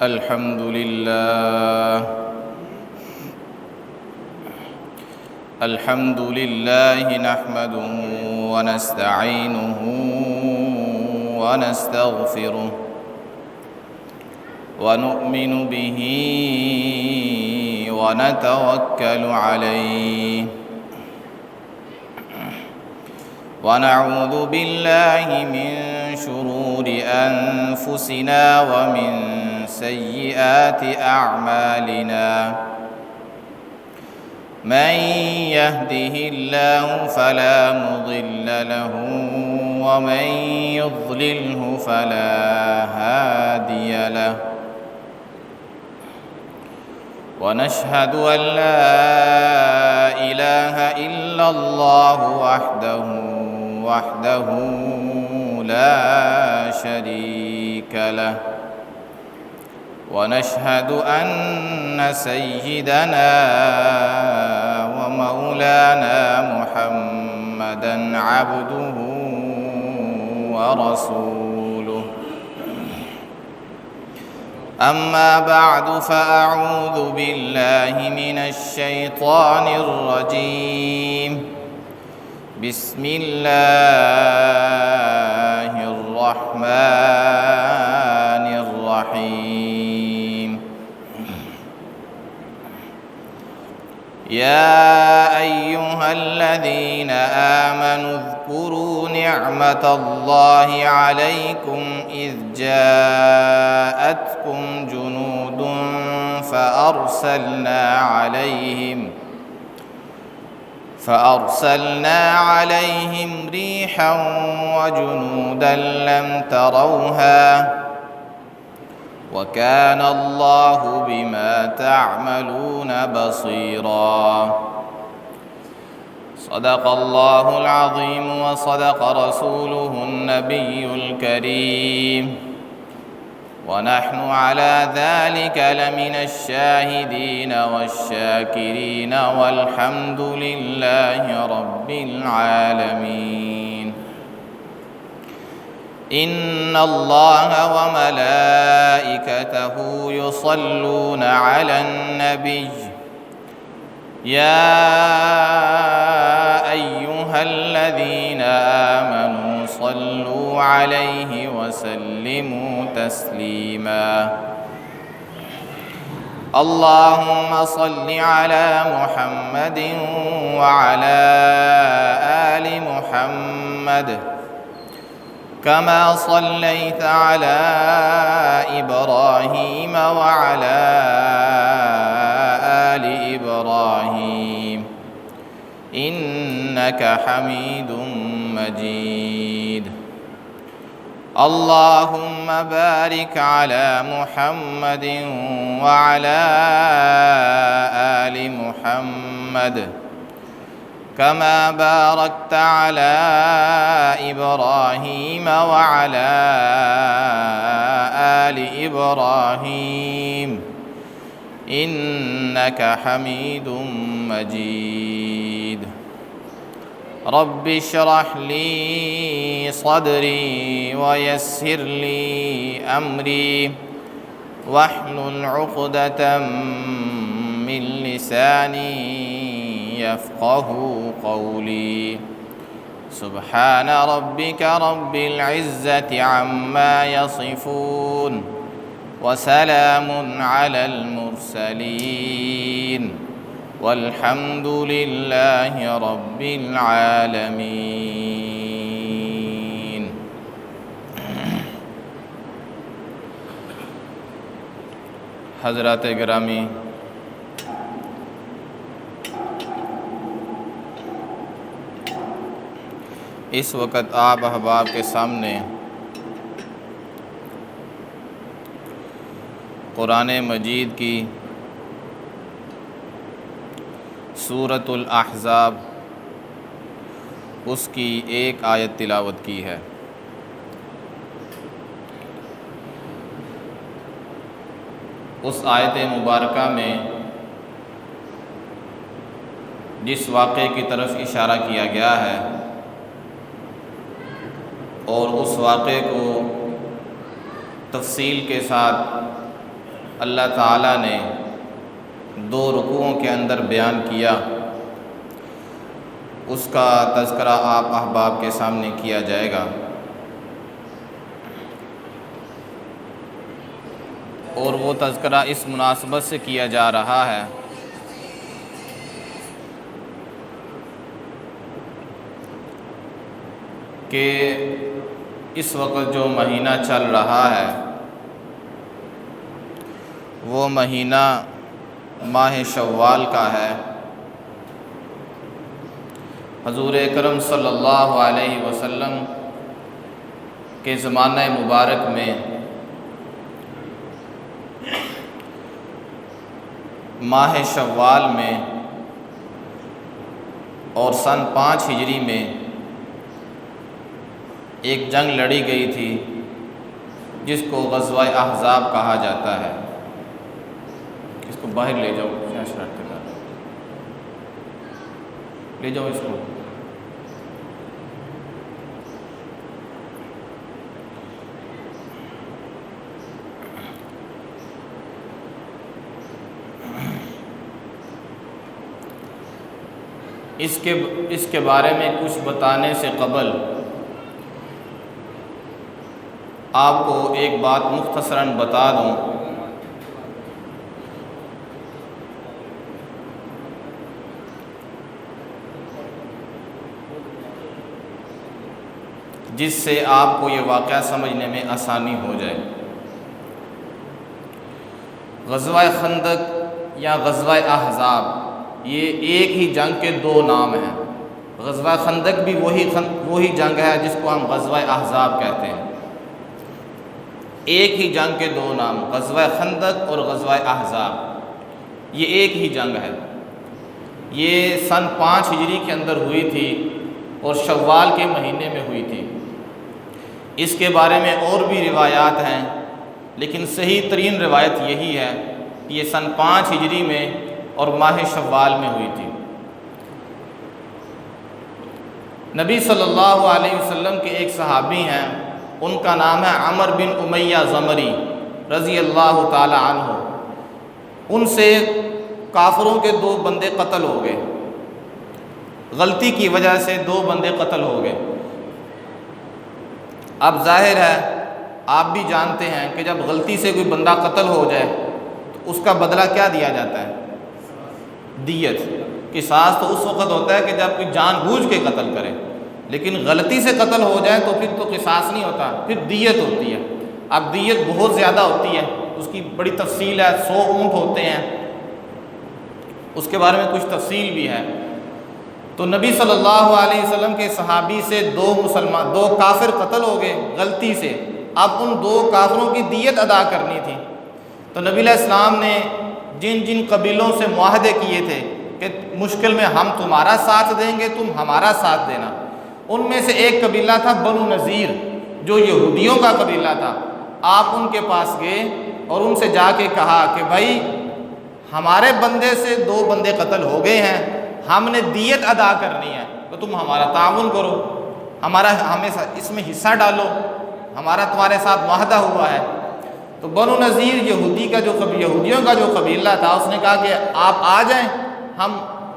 الحمد لله الحمد لله نحمده ونستعينه ونستغفره ونؤمن به ونتوكل عليه ونعوذ بالله من شرور أنفسنا ومن سيئات أعمالنا من يهده الله فلا مضل له ومن يضلله فلا هادي له ونشهد أن لا إله إلا الله وحده لا شريك له ونشهد أن سيدنا ومولانا محمدًا عبده ورسوله أما بعد فأعوذ بالله من الشيطان الرجيم بسم الله الرحمن الرحيم يا أيها الذين آمنوا اذكروا نعمة الله عليكم إذ جاءتكم جنود فأرسلنا عليهم ريحا وجنودا لم تروها وكان الله بما تعملون بصيرا صدق الله العظيم وصدق رسوله النبي الكريم ونحن على ذلك لمن الشاهدين والشاكرين والحمد لله رب العالمين إن الله وملائكته يصلون على النبي يا أيها الذين آمنوا صلوا عليه وسلموا تسليما اللهم صل على محمد وعلى آل محمد كما صليت على إبراهيم وعلى آل إبراهيم إنك حميد مجيد اللهم بارك على محمد وعلى آل محمد كما باركت على إبراهيم وعلى آل إبراهيم إنك حميد مجيد رب اشرح لي صدري ويسر لي أمري واحلل عقدة من لساني يفقه قولي سبحان ربك رب العزة عما يصفون وسلام على المرسلين والحمد لله رب العالمين حضرات گرامی، اس وقت آپ احباب کے سامنے قرآن مجید کی سورۃ الاحزاب اس کی ایک آیت تلاوت کی ہے۔ اس آیت مبارکہ میں جس واقعے کی طرف اشارہ کیا گیا ہے اور اس واقعے کو تفصیل کے ساتھ اللہ تعالیٰ نے 2 رکوعوں کے اندر بیان کیا، اس کا تذکرہ آپ احباب کے سامنے کیا جائے گا، اور وہ تذکرہ اس مناسبت سے کیا جا رہا ہے کہ اس وقت جو مہینہ چل رہا ہے وہ مہینہ ماہ شوال کا ہے۔ حضور اکرم صلی اللہ علیہ وسلم کے زمانہ مبارک میں ماہ شوال میں اور سن 5 ہجری میں ایک جنگ لڑی گئی تھی جس کو غزوہ احزاب کہا جاتا ہے۔ اس کو باہر لے جاؤ، کیا شرارتیں کر رہے ہو؟ لے جاؤ اس کو۔ اس کے بارے میں کچھ بتانے سے قبل آپ کو ایک بات مختصراً بتا دوں۔ جس سے آپ کو یہ واقعہ سمجھنے میں آسانی ہو جائے۔ غزوہ خندق یا غزوہ احزاب یہ ایک ہی جنگ کے 2 نام ہیں۔ غزوہ خندق بھی وہی جنگ ہے جس کو ہم غزوہ احزاب کہتے ہیں۔ ایک ہی جنگ کے 2 نام، غزوہ خندق اور غزوہ احزاب، یہ ایک ہی جنگ ہے۔ یہ سن 5 ہجری کے اندر ہوئی تھی اور شوال کے مہینے میں ہوئی تھی۔ اس کے بارے میں اور بھی روایات ہیں، لیکن صحیح ترین روایت یہی ہے کہ یہ سن 5 ہجری میں اور ماہ شوال میں ہوئی تھی۔ نبی صلی اللہ علیہ وسلم کے ایک صحابی ہیں، ان کا نام ہے عمر بن امیہ زمری رضی اللہ تعالی عنہ۔ ان سے کافروں کے 2 بندے قتل ہو گئے، غلطی کی وجہ سے 2 بندے قتل ہو گئے۔ اب ظاہر ہے آپ بھی جانتے ہیں کہ جب غلطی سے کوئی بندہ قتل ہو جائے تو اس کا بدلہ کیا دیا جاتا ہے؟ دیت۔ قصاص تو اس وقت ہوتا ہے کہ جب کوئی جان بوجھ کے قتل کرے، لیکن غلطی سے قتل ہو جائے تو پھر تو قصاص نہیں ہوتا، پھر دیت ہوتی ہے۔ اب دیت بہت زیادہ ہوتی ہے، اس کی بڑی تفصیل ہے، 100 اونٹ ہوتے ہیں، اس کے بارے میں کچھ تفصیل بھی ہے۔ تو نبی صلی اللہ علیہ وسلم کے صحابی سے 2 کافر قتل ہو گئے غلطی سے۔ اب ان 2 کافروں کی دیت ادا کرنی تھی، تو نبی علیہ السلام نے جن قبیلوں سے معاہدے کیے تھے کہ مشکل میں ہم تمہارا ساتھ دیں گے، تم ہمارا ساتھ دینا، ان میں سے ایک قبیلہ تھا بنو نذیر جو یہودیوں کا قبیلہ تھا۔ آپ ان کے پاس گئے اور ان سے جا کے کہا کہ بھائی ہمارے بندے سے 2 بندے قتل ہو گئے ہیں، ہم نے دیت ادا کرنی ہے، تو تم ہمارا تعاون کرو، ہمیں اس میں حصہ ڈالو، ہمارا تمہارے ساتھ معاہدہ ہوا ہے۔ تو بنو نذیر یہودیوں کا جو قبیلہ تھا، اس نے کہا کہ آپ آ جائیں، ہم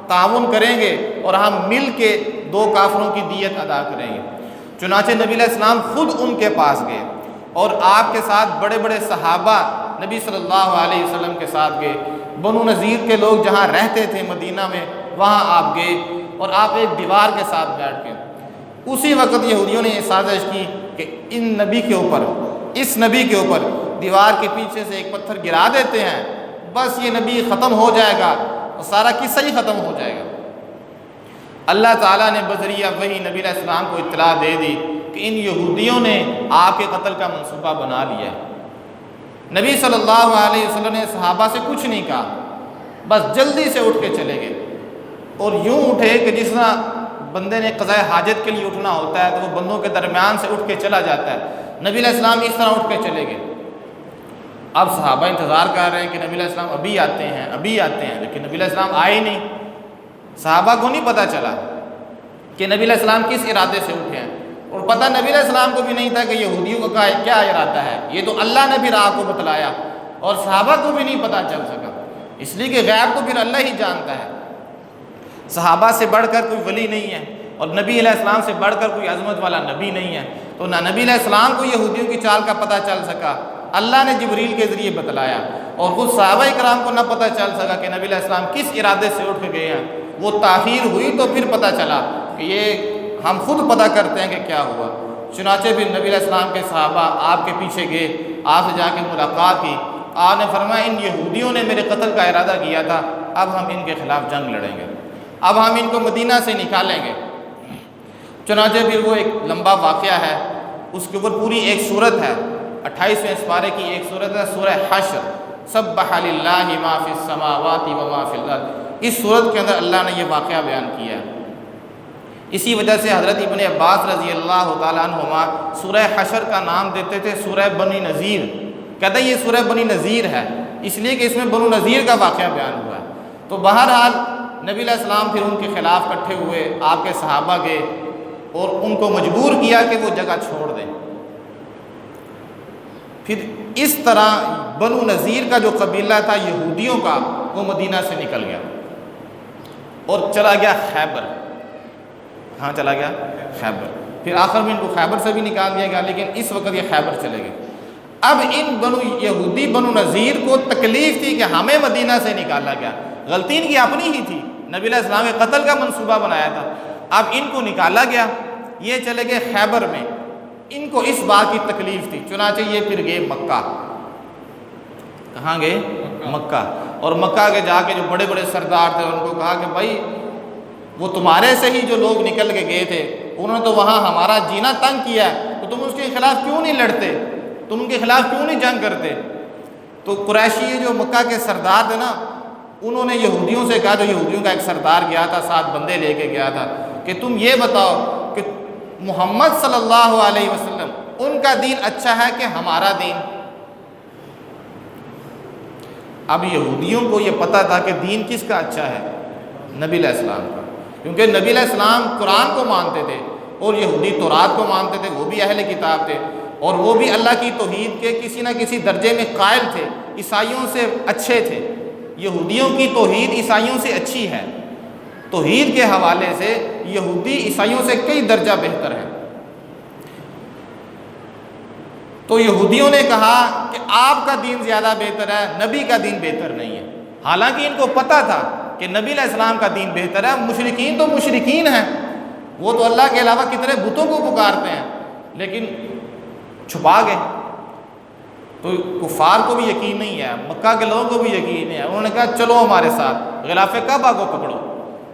تعاون کریں گے اور ہم مل کے 2 کافروں کی دیت ادا کریں گے۔ چنانچہ نبی علیہ السلام خود ان کے پاس گئے اور آپ کے ساتھ بڑے بڑے صحابہ نبی صلی اللہ علیہ وسلم کے ساتھ گئے۔ بنو نذیر کے لوگ جہاں رہتے تھے مدینہ میں، وہاں آپ گئے اور آپ ایک دیوار کے ساتھ بیٹھ گئے۔ اسی وقت یہودیوں نے یہ سازش کی کہ اس نبی کے اوپر دیوار کے پیچھے سے ایک پتھر گرا دیتے ہیں، بس یہ نبی ختم ہو جائے گا اور سارا قصہ ہی ختم ہو جائے گا۔ اللہ تعالیٰ نے بذریعہ وحی نبی علیہ السلام کو اطلاع دے دی کہ ان یہودیوں نے آپ کے قتل کا منصوبہ بنا لیا ہے۔ نبی صلی اللہ علیہ وسلم نے صحابہ سے کچھ نہیں کہا، بس جلدی سے اٹھ کے چلے گئے، اور یوں اٹھے کہ جس طرح بندے نے قضاء حاجت کے لیے اٹھنا ہوتا ہے تو وہ بندوں کے درمیان سے اٹھ کے چلا جاتا ہے، نبی علیہ السلام اس طرح اٹھ کے چلے گئے۔ اب صحابہ انتظار کر رہے ہیں کہ نبی علیہ السلام ابھی آتے ہیں، لیکن نبی علیہ السلام آئے نہیں۔ صحابہ کو نہیں پتہ چلا کہ نبی علیہ السلام کس ارادے سے اٹھے ہیں، اور پتہ نبی علیہ السلام کو بھی نہیں تھا کہ یہودیوں کا کیا ارادہ ہے، یہ تو اللہ نے بھی راہ کو بتلایا۔ اور صحابہ کو بھی نہیں پتہ چل سکا، اس لیے کہ غیب تو پھر اللہ ہی جانتا ہے۔ صحابہ سے بڑھ کر کوئی ولی نہیں ہے، اور نبی علیہ السلام سے بڑھ کر کوئی عظمت والا نبی نہیں ہے، تو نہ نبی علیہ السلام کو یہودیوں کی چال کا پتہ چل سکا، اللہ نے جبریل کے ذریعے بتلایا، اور خود صحابہ کرام کو نہ پتہ چل سکا کہ نبی علیہ السلام کس ارادے سے اٹھ کے گئے ہیں۔ وہ تاخیر ہوئی تو پھر پتہ چلا کہ یہ ہم خود پتہ کرتے ہیں کہ کیا ہوا۔ چنانچہ پھر نبی علیہ السلام کے صحابہ آپ کے پیچھے گئے، آپ سے جا کے ملاقات کی، آپ نے فرمایا ان یہودیوں نے میرے قتل کا ارادہ کیا تھا، اب ہم ان کے خلاف جنگ لڑیں گے، اب ہم ان کو مدینہ سے نکالیں گے۔ چنانچہ پھر وہ ایک لمبا واقعہ ہے، اس کے اوپر پوری ایک سورت ہے، 28ویں سپارے کی ایک سورت ہے، سورہ حشر، سبح للہ ما فی السماوات و ما فی الارض۔ اس سورت کے اندر اللہ نے یہ واقعہ بیان کیا ہے۔ اسی وجہ سے حضرت ابن عباس رضی اللہ تعالیٰ عنہما سورہ حشر کا نام دیتے تھے سورہ بنی نذیر، کہتے ہیں یہ سورہ بنی نذیر ہے اس لیے کہ اس میں بنو نذیر کا واقعہ بیان ہوا ہے۔ تو بہرحال نبی علیہ السلام پھر ان کے خلاف اکٹھے ہوئے، آپ کے صحابہ گئے اور ان کو مجبور کیا کہ وہ جگہ چھوڑ دیں۔ پھر اس طرح بنو نذیر کا جو قبیلہ تھا یہودیوں کا، وہ مدینہ سے نکل گیا اور چلا گیا خیبر۔ کہاں چلا گیا؟ خیبر۔ پھر آخر میں ان کو خیبر سے بھی نکال دیا گیا، لیکن اس وقت یہ خیبر چلے گئے۔ اب ان یہودی بنو نذیر کو تکلیف تھی کہ ہمیں مدینہ سے نکالا گیا، غلطی ان کی اپنی ہی تھی، نبی علیہ السلام کے قتل کا منصوبہ بنایا تھا، اب ان کو نکالا گیا، یہ چلے گئے خیبر میں، ان کو اس بات کی تکلیف تھی، چنانچہ یہ پھر گئے مکہ۔ کہاں گئے؟ مکہ۔ اور مکہ کے جا کے جو بڑے بڑے سردار تھے ان کو کہا کہ بھائی وہ تمہارے سے ہی جو لوگ نکل کے گئے تھے انہوں نے تو وہاں ہمارا جینا تنگ کیا ہے، تو تم اس کے خلاف کیوں نہیں لڑتے، تم ان کے خلاف کیوں نہیں جنگ کرتے؟ تو قریشی جو مکہ کے سردار تھے نا، انہوں نے یہودیوں سے کہا، جو یہودیوں کا ایک سردار گیا تھا 7 بندے لے کے گیا تھا، کہ تم یہ بتاؤ کہ محمد صلی اللہ علیہ وسلم ان کا دین اچھا ہے کہ ہمارا دین؟ اب یہودیوں کو یہ پتہ تھا کہ دین کس کا اچھا ہے؟ نبی علیہ السلام کا، کیونکہ نبی علیہ السلام قرآن کو مانتے تھے اور یہودی تورات کو مانتے تھے، وہ بھی اہل کتاب تھے اور وہ بھی اللہ کی توحید کے کسی نہ کسی درجے میں قائل تھے، عیسائیوں سے اچھے تھے۔ یہودیوں کی توحید عیسائیوں سے اچھی ہے، توحید کے حوالے سے یہودی عیسائیوں سے کئی درجہ بہتر ہے۔ تو یہودیوں نے کہا کہ آپ کا دین زیادہ بہتر ہے، نبی کا دین بہتر نہیں ہے، حالانکہ ان کو پتہ تھا کہ نبی علیہ السلام کا دین بہتر ہے۔ مشرکین تو مشرکین ہیں، وہ تو اللہ کے علاوہ کتنے بتوں کو پکارتے ہیں، لیکن چھپا گئے۔ تو کفار کو بھی یقین نہیں ہے، مکہ کے لوگوں کو بھی یقین نہیں ہے، انہوں نے کہا چلو ہمارے ساتھ غلاف کعبہ کو پکڑو،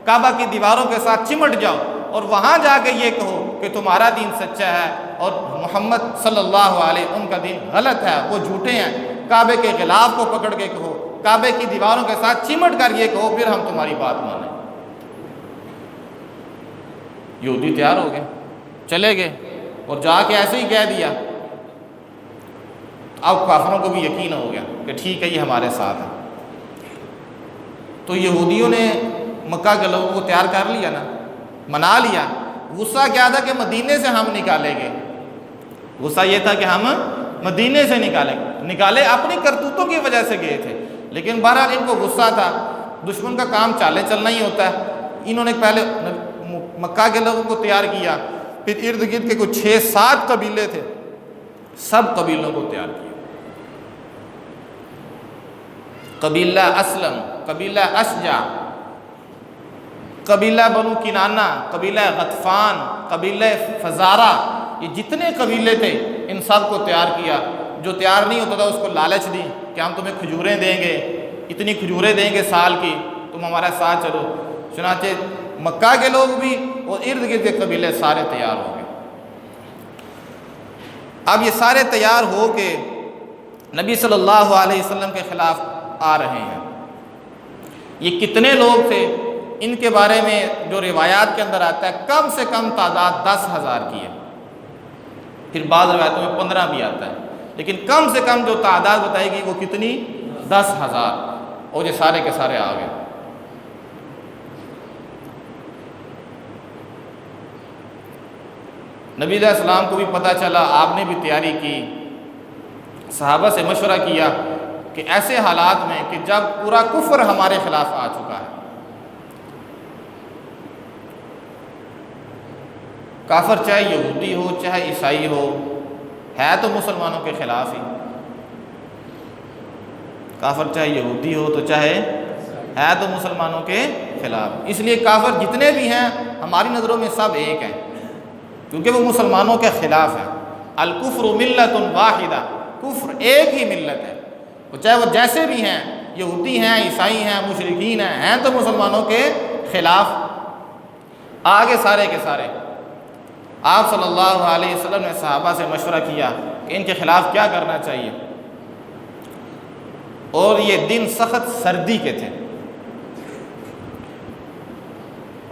کعبہ کی دیواروں کے ساتھ چمٹ جاؤ اور وہاں جا کے یہ کہو کہ تمہارا دین سچا ہے اور محمد صلی اللہ علیہ ان کا دین غلط ہے، وہ جھوٹے ہیں۔ کعبے کے غلاف کو پکڑ کے کہو، کعبے کی دیواروں کے ساتھ چمٹ کر یہ کہو، پھر ہم تمہاری بات مانیں۔ یہودی تیار ہو گئے، چلے گئے اور جا کے ایسے ہی کہہ دیا۔ اب کافروں کو بھی یقین ہو گیا کہ ٹھیک ہے یہ ہمارے ساتھ ہے۔ تو یہودیوں نے مکہ کے لوگوں کو تیار کر لیا نا، منا لیا۔ غصہ کیا تھا کہ مدینے سے ہم نکالے گئے، غصہ یہ تھا کہ ہم مدینے سے نکالے اپنی کرتوتوں کی وجہ سے گئے تھے، لیکن بہرحال ان کو غصہ تھا، دشمن کا کام چالے چلنا ہی ہوتا ہے۔ انہوں نے پہلے مکہ کے لوگوں کو تیار کیا، پھر ارد گرد کے کچھ 6-7 قبیلے تھے، سب قبیلوں کو تیار کیا۔ قبیلہ اسلم، قبیلہ اشجع، قبیلہ بنو کنانہ، قبیلہ غطفان، قبیلہ فزارہ، یہ جتنے قبیلے تھے ان سب کو تیار کیا۔ جو تیار نہیں ہوتا تھا اس کو لالچ دی کہ ہم تمہیں کھجوریں دیں گے، اتنی کھجوریں دیں گے سال کی، تم ہمارے ساتھ چلو۔ چنانچہ مکہ کے لوگ بھی اور ارد گرد کے قبیلے سارے تیار ہو گئے۔ اب یہ سارے تیار ہو کے نبی صلی اللہ علیہ وسلم کے خلاف آ رہے ہیں۔ یہ کتنے لوگ تھے؟ ان کے بارے میں جو روایات کے اندر آتا ہے کم سے کم تعداد 10,000 کی ہے، پھر بعض روایتوں میں 15 بھی آتا ہے، لیکن کم سے کم جو تعداد بتائی گئی وہ کتنی؟ 10,000، اور یہ سارے کے سارے آ گئے۔ نبی علیہ السلام کو بھی پتہ چلا، آپ نے بھی تیاری کی، صحابہ سے مشورہ کیا کہ ایسے حالات میں کہ جب پورا کفر ہمارے خلاف آ چکا ہے، کافر چاہے یہودی ہو چاہے عیسائی ہو، ہے تو مسلمانوں کے خلاف ہی، کافر چاہے یہودی ہو تو چاہے ہے تو مسلمانوں کے خلاف، اس لیے کافر جتنے بھی ہیں ہماری نظروں میں سب ایک ہیں، کیونکہ وہ مسلمانوں کے خلاف ہیں۔ الکفر ملت واحدہ، کفر ایک ہی ملت ہے، چاہے وہ جیسے بھی ہیں، یہودی ہیں، عیسائی ہیں، مشرکین ہیں تو مسلمانوں کے خلاف۔ آگے سارے کے سارے آپ صلی اللہ علیہ وسلم نے صحابہ سے مشورہ کیا کہ ان کے خلاف کیا کرنا چاہیے، اور یہ دن سخت سردی کے تھے۔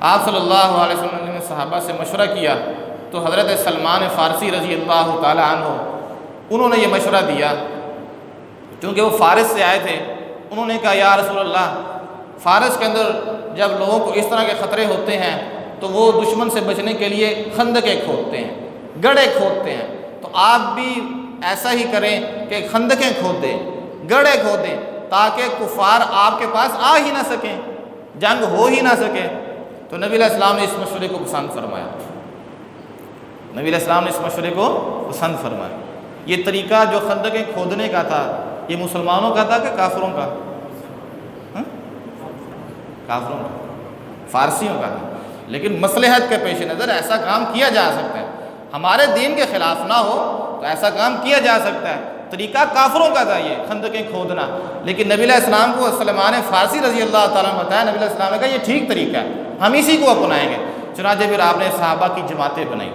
آپ صلی اللہ علیہ وسلم نے صحابہ سے مشورہ کیا تو حضرت سلمان فارسی رضی اللہ تعالی عنہ انہوں نے یہ مشورہ دیا، کیونکہ وہ فارس سے آئے تھے۔ انہوں نے کہا یا رسول اللہ، فارس کے اندر جب لوگوں کو اس طرح کے خطرے ہوتے ہیں تو وہ دشمن سے بچنے کے لیے خندقیں کھودتے ہیں، گڑھے کھودتے ہیں، تو آپ بھی ایسا ہی کریں کہ خندقیں کھودیں، گڑھے کھودیں، تاکہ کفار آپ کے پاس آ ہی نہ سکیں، جنگ ہو ہی نہ سکے۔ تو نبی علیہ السلام نے اس مشورے کو پسند فرمایا، نبی علیہ السلام نے اس مشورے کو پسند فرمایا۔ یہ طریقہ جو خندقیں کھودنے کا تھا، یہ مسلمانوں کا تھا کہ کافروں کا؟ کافروں کا، فارسیوں کا تھا، لیکن مصلحت کے پیش نظر ایسا کام کیا جا سکتا ہے، ہمارے دین کے خلاف نہ ہو تو ایسا کام کیا جا سکتا ہے۔ طریقہ کافروں کا تھا یہ خندقیں کھودنا، لیکن نبی علیہ السلام کو سلمان فارسی رضی اللہ تعالیٰ نے بتایا، نبی علیہ السلام نے کہا یہ ٹھیک طریقہ ہے، ہم اسی کو اپنائیں گے۔ چنانچہ پھر آپ نے صحابہ کی جماعتیں بنائی،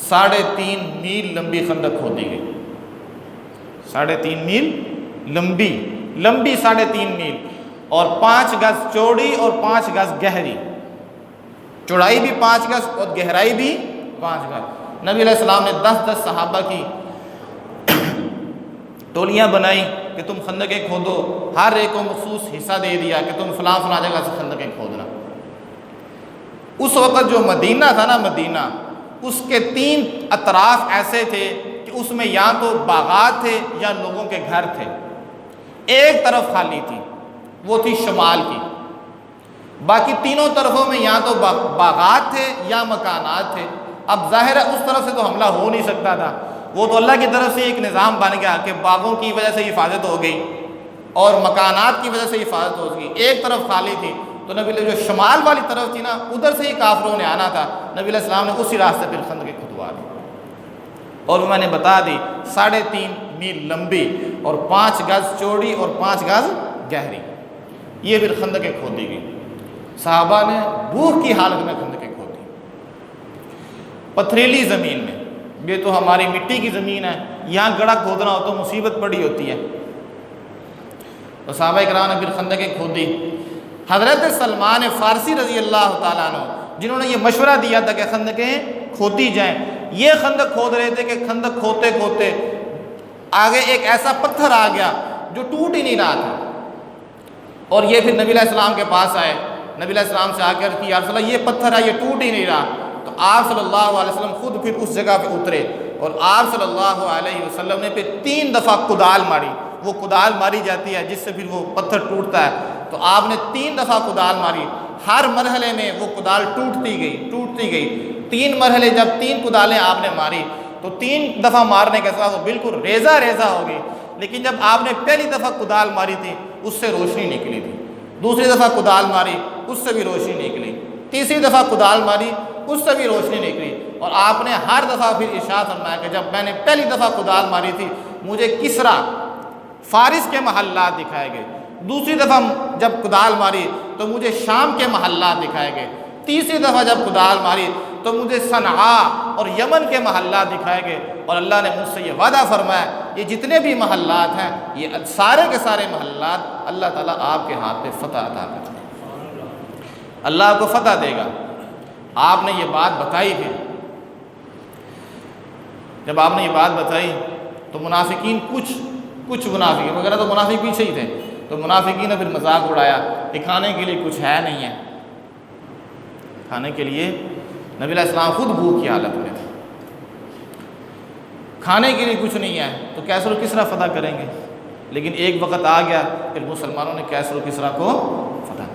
3.5 میل لمبی خندق کھودی گئی، 3.5 میل لمبی 3.5 میل، اور 5 گز چوڑی اور 5 گز گہری، چوڑائی بھی 5 گز اور گہرائی بھی 5 گز۔ نبی علیہ السلام نے 10 صحابہ کی ٹولیاں بنائی کہ تم خندقیں کھودو، ہر ایک کو مخصوص حصہ دے دیا کہ تم فلاں فلاں جگہ سے خندقیں کھودنا۔ اس وقت جو مدینہ تھا نا، مدینہ، اس کے 3 اطراف ایسے تھے کہ اس میں یا تو باغات تھے یا لوگوں کے گھر تھے، ایک طرف خالی تھی، وہ تھی شمال کی، باقی تینوں طرفوں میں یا تو باغات تھے یا مکانات تھے۔ اب ظاہر ہے اس طرف سے تو حملہ ہو نہیں سکتا تھا، وہ تو اللہ کی طرف سے ایک نظام بن گیا کہ باغوں کی وجہ سے حفاظت ہو گئی اور مکانات کی وجہ سے حفاظت ہو گئی، ایک طرف خالی تھی۔ تو نبی علیہ جو شمال والی طرف تھی نا، ادھر سے ہی کافروں نے آنا تھا، نبی علیہ السلام نے اسی راستے پھر خندقیں کھدوا دی، اور میں نے بتا دی 3.5 میل لمبی اور 5 گز چوڑی اور 5 گز گہری، یہ پھر خندقیں کھودی گئی۔ صحابہ نے بھوک کی حالت میں خندقیں کھودی، پتھریلی زمین میں، یہ تو ہماری مٹی کی زمین ہے، یہاں گڑھا کھودنا ہو تو مصیبت پڑی ہوتی ہے۔ تو صحابہ کرام نے پھر خندقیں کھودی۔ حضرت سلمان فارسی رضی اللہ تعالیٰ عنہ جنہوں نے یہ مشورہ دیا تھا کہ خندقیں کھودی جائیں، یہ خندق کھود رہے تھے کہ خندق کھودتے کھودتے آگے ایک ایسا پتھر آ گیا جو ٹوٹ ہی نہیں رہا تھا، اور یہ پھر نبی علیہ السلام کے پاس آئے، نبی علیہ السلام سے آ کر کہ یا رسول اللہ یہ پتھر ہے، یہ ٹوٹ ہی نہیں رہا۔ تو آپ صلی اللہ علیہ وسلم خود پھر اس جگہ پہ اترے، اور آپ صلی اللہ علیہ وسلم نے پھر 3 دفعہ کدال ماری، وہ کدال ماری جاتی ہے جس سے پھر وہ پتھر ٹوٹتا ہے، تو آپ نے 3 دفعہ کدال ماری، ہر مرحلے میں وہ کدال ٹوٹتی گئی 3 مرحلے، جب 3 کدالیں آپ نے ماری تو 3 دفعہ مارنے کے ساتھ وہ بالکل ریزہ ریزہ ہو گئی، لیکن جب آپ نے پہلی دفعہ کدال ماری تھی اس سے روشنی نکلی تھی، دوسری دفعہ کدال ماری اس سے بھی روشنی نکلی، تیسری دفعہ کدال ماری اس سے بھی روشنی نکلی، اور آپ نے ہر دفعہ پھر ارشاد فرمایا کہ جب میں نے پہلی دفعہ کدال ماری تھی مجھے کسرا فارس کے محلات دکھائے گئے، دوسری دفعہ جب کدال ماری تو مجھے شام کے محلات دکھائے گئے، تیسری دفعہ جب کدال ماری تو مجھے صنعاء اور یمن کے محلات دکھائے گئے، اور اللہ نے مجھ سے یہ وعدہ فرمایا یہ جتنے بھی محلات ہیں یہ سارے کے سارے محلات اللہ تعالیٰ آپ کے ہاتھ پہ فتح عطا کرے گا، اللہ آپ کو فتح دے گا۔ آپ نے یہ بات بتائی، پھر جب آپ نے یہ بات بتائی تو منافقین کچھ منافقین وغیرہ تو منافق پیچھے ہی تھے، تو منافقین نے پھر مذاق اڑایا کہ کھانے کے لیے کچھ ہے نہیں ہے، کھانے کے لیے نبی علیہ السلام خود بھوک کی حالت میں تھے، کھانے کے لیے کچھ نہیں ہے تو کیسر و کسریٰ فتح کریں گے، لیکن ایک وقت آ گیا پھر مسلمانوں نے کیسر و کسریٰ کو فتح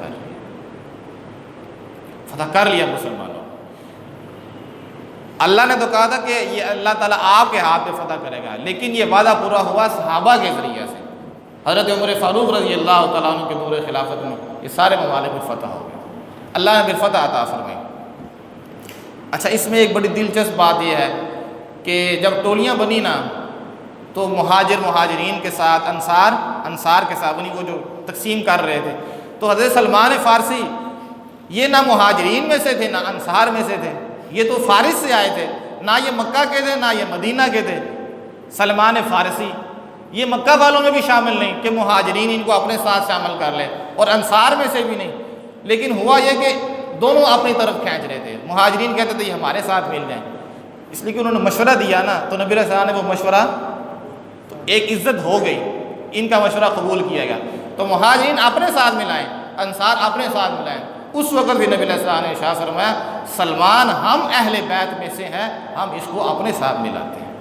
کر لیا مسلمانوں۔ اللہ نے تو کہا تھا کہ یہ اللہ تعالیٰ آپ کے ہاتھ پہ فتح کرے گا، لیکن یہ وعدہ پورا ہوا صحابہ کے ذریعے سے۔ حضرت عمر فاروق رضی اللہ تعالیٰ عنہ کے دور خلافت میں یہ سارے ممالک میں فتح ہو گئے، اللہ نے پھر فتح عطا فرمائی۔ اچھا، اس میں ایک بڑی دلچسپ بات یہ ہے کہ جب ٹولیاں بنی نا تو مہاجرین کے ساتھ انصار کے ساتھ بنی، وہ جو تقسیم کر رہے تھے، تو حضرت سلمان فارسی یہ نہ مہاجرین میں سے تھے نہ انصار میں سے تھے، یہ تو فارس سے آئے تھے، نہ یہ مکہ کے تھے نہ یہ مدینہ کے تھے۔ سلمان فارسی یہ مکہ والوں میں بھی شامل نہیں کہ مہاجرین ان کو اپنے ساتھ شامل کر لیں، اور انصار میں سے بھی نہیں، لیکن ہوا یہ کہ دونوں اپنی طرف کھینچ رہے تھے۔ مہاجرین کہتے تھے یہ ہمارے ساتھ مل جائیں، اس لیے کہ انہوں نے مشورہ دیا نا، تو نبی علیہ السلام نے وہ مشورہ، تو ایک عزت ہو گئی، ان کا مشورہ قبول کیا گیا، تو مہاجرین اپنے ساتھ ملائیں، انصار اپنے ساتھ ملائیں۔ اس وقت بھی نبی علیہ السلام نے ارشاد فرمایا سلمان ہم اہل بیت میں سے ہیں، ہم اس کو اپنے ساتھ ملاتے ہیں،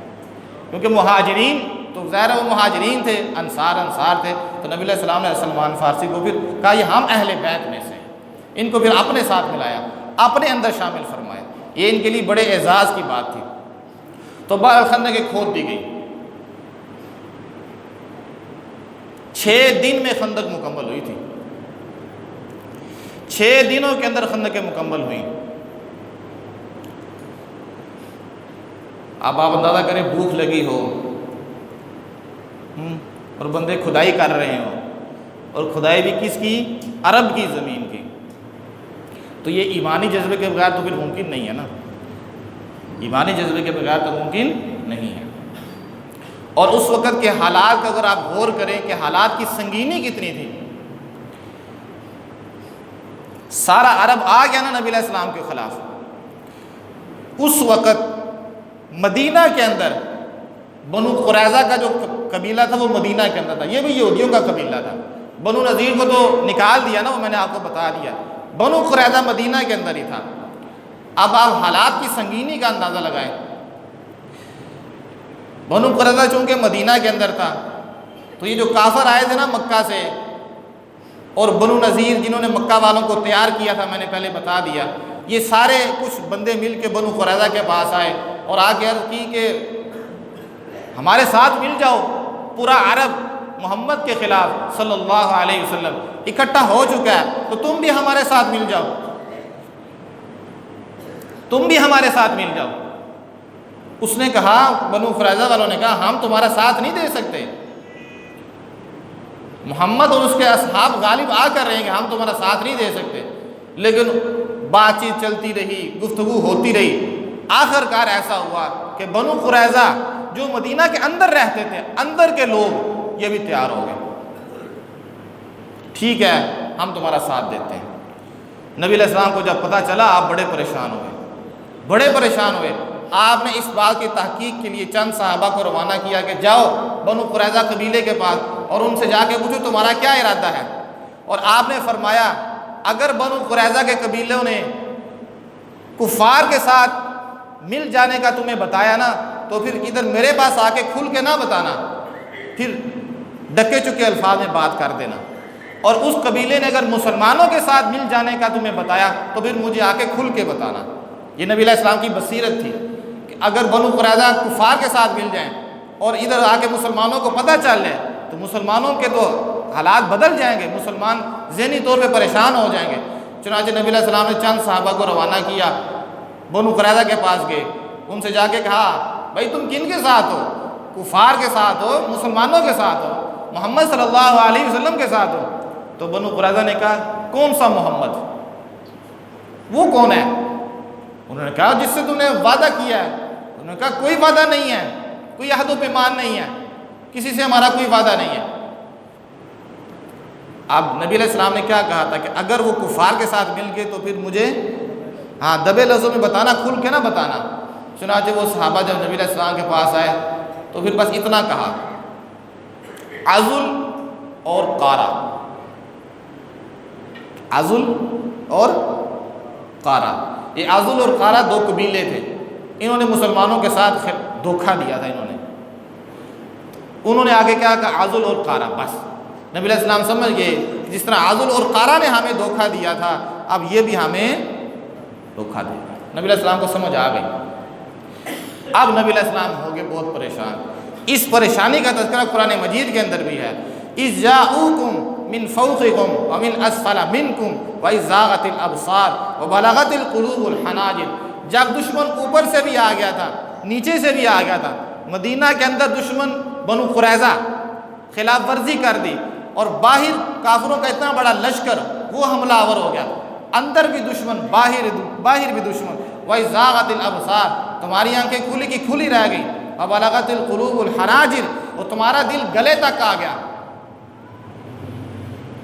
کیونکہ مہاجرین تو ظاہر وہ مہاجرین تھے، انصار تھے، تو نبی علیہ السلام نے سلمان فارسی کو پھر کہا یہ ہم اہل بیت میں سے ہیں، ان کو پھر اپنے ساتھ ملایا، اپنے اندر شامل فرمایا۔ یہ ان کے لیے بڑے اعزاز کی بات تھی۔ تو بئر خندق کھود دی گئی، 6 دن میں خندق مکمل ہوئی تھی، 6 دنوں کے اندر خندقیں مکمل ہوئیں۔ اب آپ اندازہ کریں بھوک لگی ہو اور بندے کھدائی کر رہے ہوں، اور کھدائی بھی کس کی؟ عرب کی زمین کی، تو یہ ایمانی جذبے کے بغیر تو پھر ممکن نہیں ہے نا، ایمانی جذبے کے بغیر تو ممکن نہیں ہے۔ اور اس وقت کے حالات کا اگر آپ غور کریں کہ حالات کی سنگینی کتنی تھی، سارا عرب آ گیا نا نبی علیہ السلام کے خلاف۔ اس وقت مدینہ کے اندر بنو قریظہ کا جو قبیلہ تھا وہ مدینہ کے اندر تھا، یہ بھی یہودیوں کا قبیلہ تھا۔ بنو نذیر کو تو نکال دیا نا، وہ میں نے آپ کو بتا دیا، بنو قریظہ مدینہ کے اندر ہی تھا۔ اب آپ حالات کی سنگینی کا اندازہ لگائیں، بنو قریظہ چونکہ مدینہ کے اندر تھا، تو یہ جو کافر آئے تھے نا مکہ سے، اور بنو نذیر جنہوں نے مکہ والوں کو تیار کیا تھا، میں نے پہلے بتا دیا، یہ سارے کچھ بندے مل کے بنو قریظہ کے پاس آئے اور آ کے عرض کی کہ ہمارے ساتھ مل جاؤ۔ پورا عرب محمد کے خلاف صلی اللہ علیہ وسلم اکٹھا ہو چکا ہے، تو تم بھی ہمارے ساتھ مل جاؤ، تم بھی ہمارے ساتھ مل جاؤ۔ اس نے کہا، بنو قریظہ والوں نے کہا ہم تمہارا ساتھ نہیں دے سکتے، محمد اور اس کے اصحاب غالب آ کر رہے ہیں کہ ہم تمہارا ساتھ نہیں دے سکتے۔ لیکن بات چیت چلتی رہی، گفتگو ہوتی رہی، آخر کار ایسا ہوا کہ بنو قریظہ جو مدینہ کے اندر رہتے تھے، اندر کے لوگ، یہ بھی تیار ہو گئے، ٹھیک ہے ہم تمہارا ساتھ دیتے ہیں۔ نبی علیہ السلام کو جب پتہ چلا آپ بڑے پریشان ہوئے۔ آپ نے اس بات کی تحقیق کے لیے چند صحابہ کو روانہ کیا کہ جاؤ بنو قریظہ قبیلے کے پاس اور ان سے جا کے پوچھو تمہارا کیا ارادہ ہے۔ اور آپ نے فرمایا اگر بنو قریظہ کے قبیلوں نے کفار کے ساتھ مل جانے کا تمہیں بتایا نا، تو پھر ادھر میرے پاس آ کے کھل کے نہ بتانا، پھر ڈکے چکے الفاظ میں بات کر دینا۔ اور اس قبیلے نے اگر مسلمانوں کے ساتھ مل جانے کا تمہیں بتایا تو پھر مجھے آ کے کھل کے بتانا۔ یہ نبی علیہ السلام کی بصیرت تھی کہ اگر بنو قریظہ کفار کے ساتھ مل جائیں اور ادھر آ کے مسلمانوں کو پتہ چل جائے تو مسلمانوں کے تو حالات بدل جائیں گے، مسلمان ذہنی طور پہ پریشان ہو جائیں گے۔ چنانچہ نبی علیہ السلام نے چند صحابہ کو روانہ کیا، بنو قریظہ کے پاس گئے، ان سے جا کے کہا بھائی تم کن کے ساتھ ہو؟ کفار کے ساتھ ہو، مسلمانوں کے ساتھ ہو، محمد صلی اللہ علیہ وسلم کے ساتھ ہو؟ تو بنو قریظہ نے کہا کون سا محمد؟ وہ کون ہے؟ انہوں نے کہا جس سے تم نے وعدہ کیا ہے۔ انہوں نے کہا کوئی وعدہ نہیں ہے، کوئی عہد و پیمان نہیں ہے، کسی سے ہمارا کوئی وعدہ نہیں ہے۔ اب نبی علیہ السلام نے کیا کہا تھا کہ اگر وہ کفار کے ساتھ مل گئے تو پھر مجھے دبے لفظوں میں بتانا، کھل کے نہ بتانا۔ چنانچہ وہ صحابہ جب نبی علیہ السلام کے پاس آئے تو پھر بس اتنا کہا، عزل اور قارا، عزل اور قارا۔ یہ عزل اور قارا دو قبیلے تھے، انہوں نے مسلمانوں کے ساتھ دھوکہ دیا تھا، انہوں نے انہوں نے آگے کیا کہا؟ عضل اور قارہ. بس نبی علیہ السلام سمجھ گئے جس طرح عضل اور قارہ نے ہمیں دھوکہ دیا تھا اب یہ بھی ہمیں دھوکہ دے گا. نبی علیہ السلام کو سمجھ آ گئی. اب نبی علیہ السلام ہو گئے بہت پریشان. اس پریشانی کا تذکرہ قرآن مجید کے اندر بھی ہے. اذ جاءوکم من فوقکم ومن اسفل منکم واذ زاغت الابصار وبلغت القلوب الحناجر. جب دشمن اوپر سے بھی آ گیا تھا نیچے سے بھی آ گیا تھا. مدینہ کے اندر دشمن بنو قریظہ خلاف ورزی کر دی اور باہر کافروں کا اتنا بڑا لشکر وہ حملہ آور ہو گیا. اندر بھی دشمن باہر بھی دشمن. وَإِذْ زَاغَتِ الْأَبْصَارُ تمہاری آنکھیں کھلی کی کھلی رہ گئی. وَبَلَغَتِ الْقُلُوبُ الْحَنَاجِرَ اور تمہارا دل گلے تک آ گیا.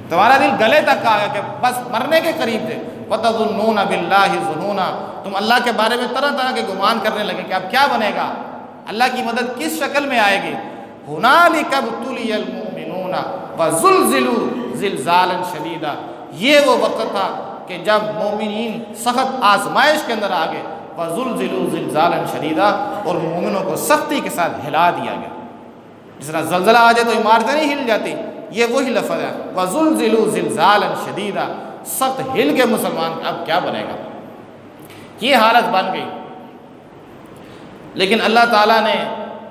تمہارا دل گلے تک آ گیا کہ بس مرنے کے قریب تھے. وَتَظُنُّونَ بِاللَّهِ الظُّنُونَ تم اللہ کے بارے میں طرح طرح کے گمان کرنے لگے کہ اب کیا بنے گا, اللہ کی مدد کس شکل میں آئے گی. هُنَالِكَ ابْتُلِيَ الْمُؤْمِنُونَ وَزُلْزِلُوا زِلْزَالًا شَدِيدًا. یہ وہ وقت تھا کہ جب مومنین سخت آزمائش کے اندر آ گئے. وَزُلْزِلُوا زِلْزَالًا شَدِيدًا اور مومنوں کو سختی کے ساتھ ہلا دیا گیا. جس طرح زلزلہ آ جائے تو عمارتیں نہیں ہل جاتی, یہ وہی لفظ ہے. وَزُلْزِلُوا زِلْزَالًا شَدِيدًا سخت ہل کے مسلمان اب کیا بنے گا, یہ حالت بن گئی. لیکن اللہ تعالیٰ نے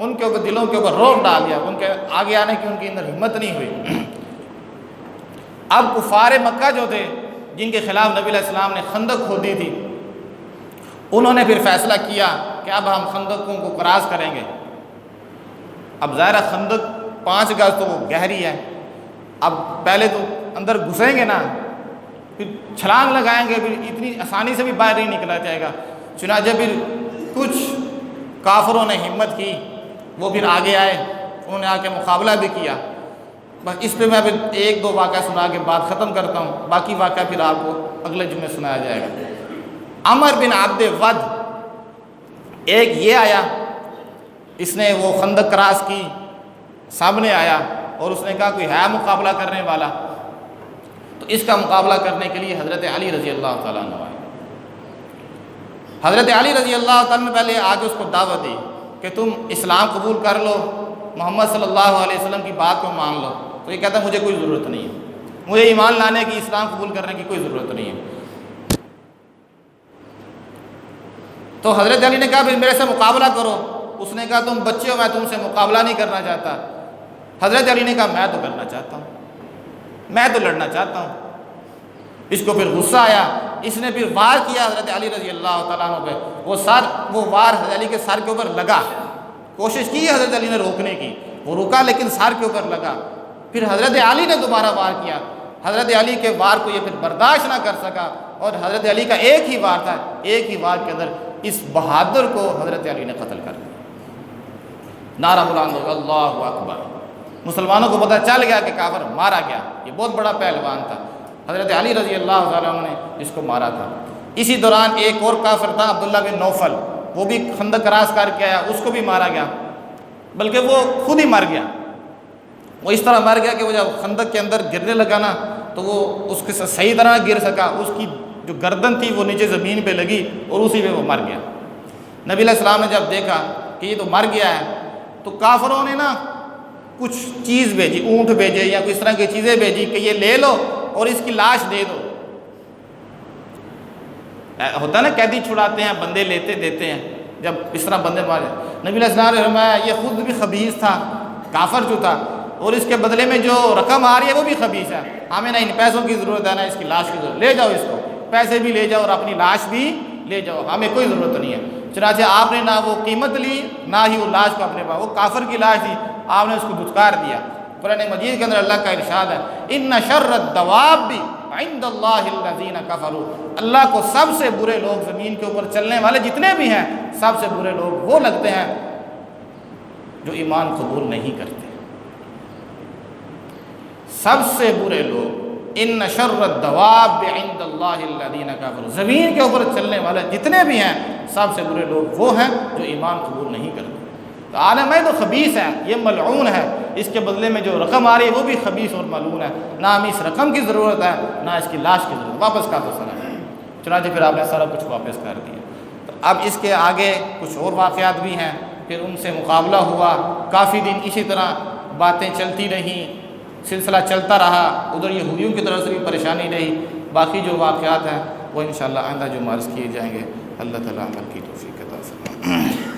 ان کے اوپر دلوں کے اوپر روک ڈال دیا, ان کے آگے آنے کی ان کے اندر ہمت نہیں ہوئی. اب کفار مکہ جو تھے جن کے خلاف نبی علیہ السلام نے خندق کھودی تھی, انہوں نے پھر فیصلہ کیا کہ اب ہم خندقوں کو کراس کریں گے. اب ظاہرہ خندق 5 گز تو وہ گہری ہے. اب پہلے تو اندر گھسیں گے نا, پھر چھلانگ لگائیں گے, پھر اتنی آسانی سے بھی باہر نہیں نکلا جائے گا. چنانچہ پھر کچھ کافروں نے ہمت کی, وہ پھر آگے آئے, انہوں نے آ کے مقابلہ بھی کیا. بس اس پہ میں پھر 1-2 واقعہ سنا کے بعد ختم کرتا ہوں, باقی واقعہ پھر آپ کو اگلے جمعے سنایا جائے گا. عمر بن عبد ود ایک یہ آیا, اس نے وہ خندق کراس کی, سامنے آیا اور اس نے کہا کوئی ہے مقابلہ کرنے والا. تو اس کا مقابلہ کرنے کے لیے حضرت علی رضی اللہ تعالیٰ عنہ آئے. حضرت علی رضی اللہ تعالیٰ نے پہلے آج اس کو دعوت دی کہ تم اسلام قبول کر لو, محمد صلی اللہ علیہ وسلم کی بات کو مان لو. تو یہ کہتا ہے مجھے کوئی ضرورت نہیں ہے, مجھے ایمان لانے کی, اسلام قبول کرنے کی کوئی ضرورت نہیں ہے. تو حضرت علی نے کہا پھر میرے سے مقابلہ کرو. اس نے کہا تم بچے ہو, میں تم سے مقابلہ نہیں کرنا چاہتا. حضرت علی نے کہا میں تو کرنا چاہتا ہوں, میں تو لڑنا چاہتا ہوں. اس کو پھر غصہ آیا, اس نے پھر وار کیا حضرت علی رضی اللہ تعالیٰ عنہ پہ. وہ وار حضرت علی کے سر کے اوپر لگا. کوشش کی حضرت علی نے روکنے کی, وہ رکا لیکن سر کے اوپر لگا. پھر حضرت علی نے دوبارہ وار کیا. حضرت علی کے وار کو یہ پھر برداشت نہ کر سکا اور حضرت علی کا ایک ہی وار تھا, ایک ہی وار کے اندر اس بہادر کو حضرت علی نے قتل کر دیا. نعرہ بلند ہو اللہ اکبر. مسلمانوں کو پتہ چل گیا کہ کافر مارا گیا. یہ بہت بڑا پہلوان تھا, حضرت علی رضی اللہ تعالیٰ عنہ نے اس کو مارا تھا. اسی دوران ایک اور کافر تھا عبداللہ بن نوفل, وہ بھی خندق کراس کر کے آیا, اس کو بھی مارا گیا. بلکہ وہ خود ہی مر گیا. وہ اس طرح مر گیا کہ وہ جب خندق کے اندر گرنے لگا نا تو وہ اس کے ساتھ صحیح طرح گر سکا, اس کی جو گردن تھی وہ نیچے زمین پہ لگی اور اسی پہ وہ مر گیا. نبی علیہ السلام نے جب دیکھا کہ یہ تو مر گیا ہے تو کافروں نے نا کچھ چیز بھیجی, اونٹ بھیجے یا کوئی اس طرح کی چیزیں بھیجی کہ یہ لے لو اور اس کی لاش دے دو. ہوتا ہے نا قیدی چھڑاتے ہیں, بندے لیتے دیتے ہیں, جب اس طرح بندے مارے. نبی علیہ السلام نے فرمایا یہ خود بھی خبیث تھا, کافر جو تھا, اور اس کے بدلے میں جو رقم آ رہی ہے وہ بھی خبیث ہے. ہمیں نہ ان پیسوں کی ضرورت ہے نہ اس کی لاش کی ضرورت, لے جاؤ اس کو, پیسے بھی لے جاؤ اور اپنی لاش بھی لے جاؤ, ہمیں کوئی ضرورت نہیں ہے. چنانچہ آپ نے نہ وہ قیمت لی نہ ہی وہ لاش کو اپنے پاس, وہ کافر کی لاش تھی, آپ نے اس کو دھتکار دیا. قرآن مجید کے اندر اللہ کا ارشاد ہے ان شر الدواب عند اللہ الذین کفروا. اللہ کو سب سے برے لوگ, زمین کے اوپر چلنے والے جتنے بھی ہیں, سب سے برے لوگ وہ لگتے ہیں جو ایمان قبول نہیں کرتے. سب سے برے لوگ ان شر الدواب عند اللہ الذین کفروا, زمین کے اوپر چلنے والے جتنے بھی ہیں سب سے برے لوگ وہ ہیں جو ایمان قبول نہیں کرتے. تو عالم ہے تو خبیث ہے, یہ ملعون ہے, اس کے بدلے میں جو رقم آ رہی ہے وہ بھی خبیث اور ملعون ہے. نہ ہمیں اس رقم کی ضرورت ہے نہ اس کی لاش کی ضرورت, واپس کا تو سنا ہے. چنانچہ پھر آپ نے سارا کچھ واپس کر دیا. تو اب اس کے آگے کچھ اور واقعات بھی ہیں. پھر ان سے مقابلہ ہوا, کافی دن اسی طرح باتیں چلتی رہیں، سلسلہ چلتا رہا، ادھر یہودیوں کی طرف سے بھی پریشانی رہی، باقی جو واقعات ہیں وہ انشاءاللہ آئندہ جو عرض کیے جائیں گے۔ اللہ تعالیٰ عمل کی توفیق عطا فرمائے۔